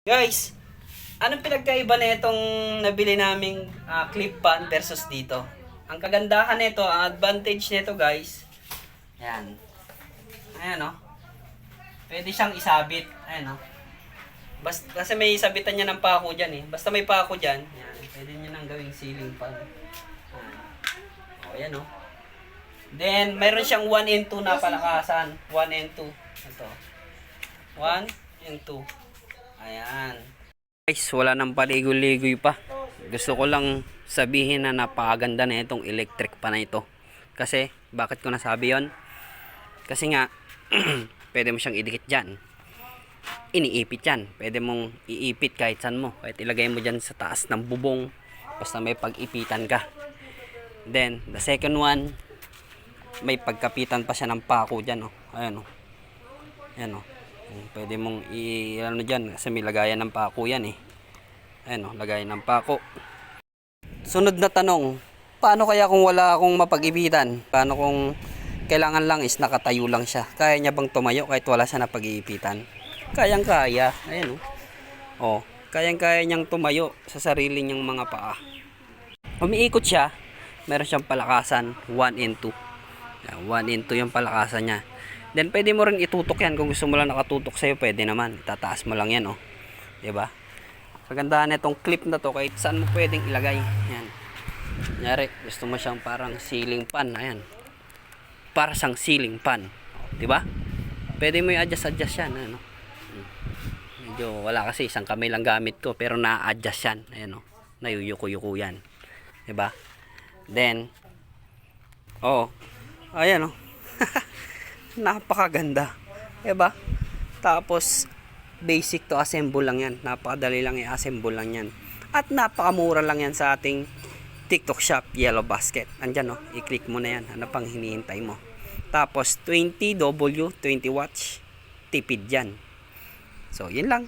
Guys, anong pinagkaiba na itong nabili naming clip pan versus dito? Ang kagandahan nito, ang advantage nito guys, ayan. Ayan o. Pwede siyang isabit. Ayan o. Basta, kasi may isabitan niya ng pako dyan eh. Basta may pako dyan, ayan, pwede niya nang gawing ceiling fan. Ayan. O, ayan o. Then, mayroon siyang 1 and 2 na palakasan. 1 and 2. Ito. 1 and 2. Ayan. Guys, wala nang paligoy-ligoy pa. Gusto ko lang sabihin na napakaganda na itong electric pa na ito. Kasi, bakit ko nasabi yon? Kasi nga, pwede mo siyang idikit dyan. Iniipit yan. Pwede mong iipit kahit saan mo. Kahit ilagay mo dyan sa taas ng bubong. Basta may pag-ipitan ka. Then, the second one, may pagkapitan pa siya ng pako dyan. Oh. Ayan o. Ayan o. Pwede mong i-ano dyan kasi may lagayan ng pako yan eh. Ayan o, lagayan ng pako. Sunod na tanong, paano kaya kung wala akong mapag-ipitan? Paano kung kailangan lang is nakatayo lang siya? Kaya niya bang tumayo kahit wala siya na pag-iipitan? Kayang kaya. Ayan o. O, kayang kaya niyang tumayo sa sarili niyang mga paa. Umiikot siya, meron siyang palakasan 1 and 2. 1 and 2 yung palakasan niya. Then pwede mo rin itutok yan kung gusto mo lang nakatutok sa'yo, pwede naman. Tataas mo lang yan, oh. 'Di ba? Kagandahan nitong clip na to kahit saan mo pwedeng ilagay. Yan. Kunyari, gusto mo siyang parang ceiling fan, ayan. Para siyang ceiling fan. 'Di ba? Pwede mo i-adjust yan, ano. Medyo wala kasi isang kamay lang gamit ko pero na-adjust yan. Ayan, oh. Nayuyuko-yuko yan. 'Di ba? Then ayan, oh. Napakaganda. Diba? Tapos, basic to assemble lang yan. Napakadali lang i-assemble lang yan. At napakamura lang yan sa ating TikTok shop, Yellow Basket. Andyan, no? I-click mo na yan. Ano pang hinihintay mo? Tapos, 20W, 20 watts. Tipid yan. So, yun lang.